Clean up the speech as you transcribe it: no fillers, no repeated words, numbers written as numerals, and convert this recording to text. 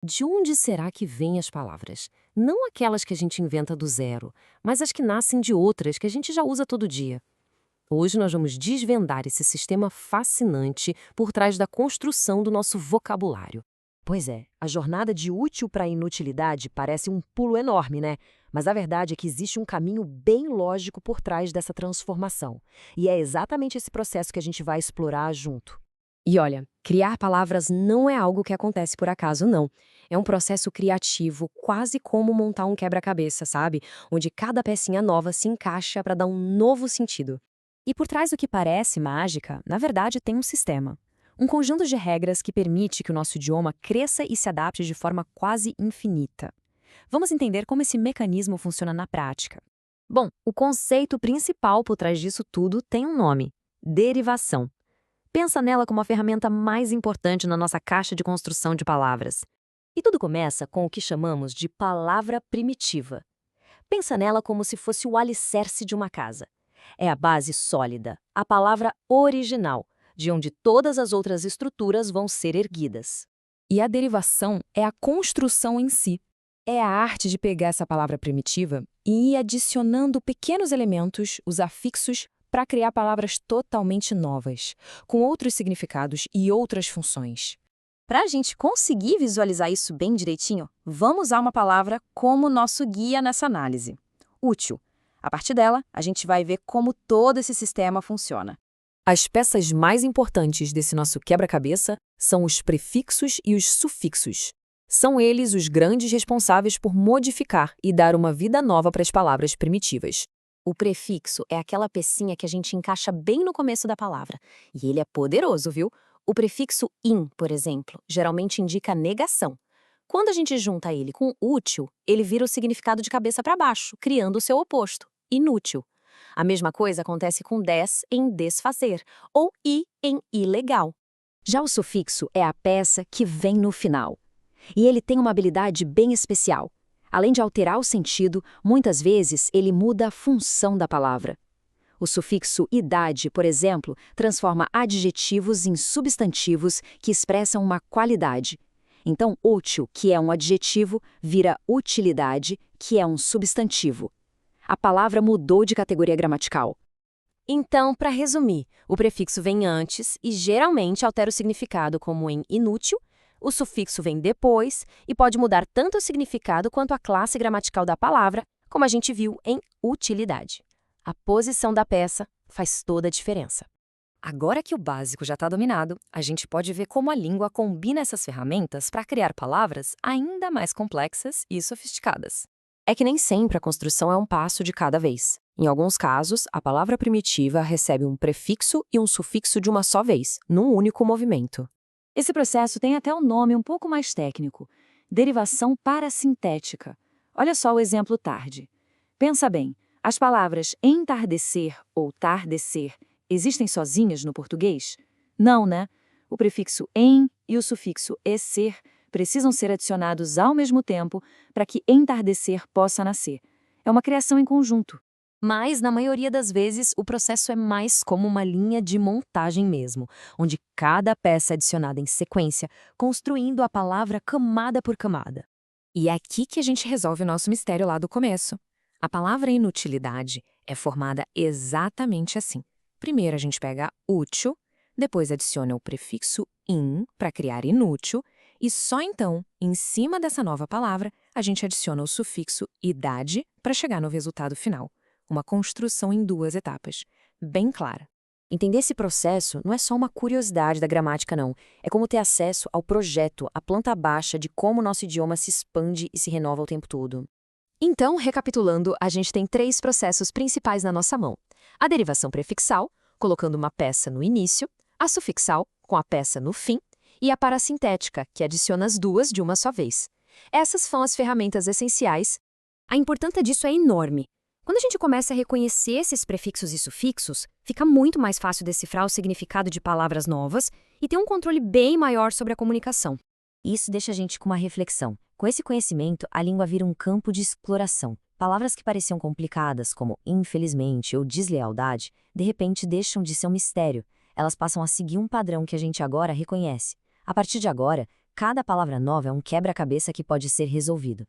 De onde será que vêm as palavras? Não aquelas que a gente inventa do zero, mas as que nascem de outras que a gente já usa todo dia. Hoje nós vamos desvendar esse sistema fascinante por trás da construção do nosso vocabulário. Pois é, a jornada de útil para inutilidade parece um pulo enorme, né? Mas a verdade é que existe um caminho bem lógico por trás dessa transformação. E é exatamente esse processo que a gente vai explorar junto. E olha, criar palavras não é algo que acontece por acaso, não. É um processo criativo, quase como montar um quebra-cabeça, sabe? Onde cada pecinha nova se encaixa para dar um novo sentido. E por trás do que parece mágica, na verdade tem um sistema. Um conjunto de regras que permite que o nosso idioma cresça e se adapte de forma quase infinita. Vamos entender como esse mecanismo funciona na prática. Bom, o conceito principal por trás disso tudo tem um nome: derivação. Pensa nela como a ferramenta mais importante na nossa caixa de construção de palavras. E tudo começa com o que chamamos de palavra primitiva. Pensa nela como se fosse o alicerce de uma casa. É a base sólida, a palavra original, de onde todas as outras estruturas vão ser erguidas. E a derivação é a construção em si. É a arte de pegar essa palavra primitiva e ir adicionando pequenos elementos, os afixos, para criar palavras totalmente novas, com outros significados e outras funções. Para a gente conseguir visualizar isso bem direitinho, vamos usar uma palavra como nosso guia nessa análise: útil. A partir dela, a gente vai ver como todo esse sistema funciona. As peças mais importantes desse nosso quebra-cabeça são os prefixos e os sufixos. São eles os grandes responsáveis por modificar e dar uma vida nova para as palavras primitivas. O prefixo é aquela pecinha que a gente encaixa bem no começo da palavra. E ele é poderoso, viu? O prefixo in, por exemplo, geralmente indica negação. Quando a gente junta ele com útil, ele vira o significado de cabeça para baixo, criando o seu oposto, inútil. A mesma coisa acontece com des em desfazer, ou i em ilegal. Já o sufixo é a peça que vem no final. E ele tem uma habilidade bem especial. Além de alterar o sentido, muitas vezes ele muda a função da palavra. O sufixo idade, por exemplo, transforma adjetivos em substantivos que expressam uma qualidade. Então, útil, que é um adjetivo, vira utilidade, que é um substantivo. A palavra mudou de categoria gramatical. Então, para resumir, o prefixo vem antes e geralmente altera o significado, como em inútil. O sufixo vem depois e pode mudar tanto o significado quanto a classe gramatical da palavra, como a gente viu em utilidade. A posição da peça faz toda a diferença. Agora que o básico já está dominado, a gente pode ver como a língua combina essas ferramentas para criar palavras ainda mais complexas e sofisticadas. É que nem sempre a construção é um passo de cada vez. Em alguns casos, a palavra primitiva recebe um prefixo e um sufixo de uma só vez, num único movimento. Esse processo tem até um nome um pouco mais técnico: derivação parasintética. Olha só o exemplo tarde. Pensa bem, as palavras entardecer ou tardecer existem sozinhas no português? Não, né? O prefixo em e o sufixo ecer precisam ser adicionados ao mesmo tempo para que entardecer possa nascer. É uma criação em conjunto. Mas, na maioria das vezes, o processo é mais como uma linha de montagem mesmo, onde cada peça é adicionada em sequência, construindo a palavra camada por camada. E é aqui que a gente resolve o nosso mistério lá do começo. A palavra inutilidade é formada exatamente assim. Primeiro a gente pega útil, depois adiciona o prefixo in para criar inútil, e só então, em cima dessa nova palavra, a gente adiciona o sufixo idade para chegar no resultado final. Uma construção em duas etapas, bem clara. Entender esse processo não é só uma curiosidade da gramática, não. É como ter acesso ao projeto, à planta baixa de como o nosso idioma se expande e se renova o tempo todo. Então, recapitulando, a gente tem 3 processos principais na nossa mão: a derivação prefixal, colocando uma peça no início; a sufixal, com a peça no fim; e a parasintética, que adiciona as duas de uma só vez. Essas são as ferramentas essenciais. A importância disso é enorme. Quando a gente começa a reconhecer esses prefixos e sufixos, fica muito mais fácil decifrar o significado de palavras novas e ter um controle bem maior sobre a comunicação. Isso deixa a gente com uma reflexão. Com esse conhecimento, a língua vira um campo de exploração. Palavras que pareciam complicadas, como infelizmente ou deslealdade, de repente deixam de ser um mistério. Elas passam a seguir um padrão que a gente agora reconhece. A partir de agora, Cada palavra nova é um quebra-cabeça que pode ser resolvido.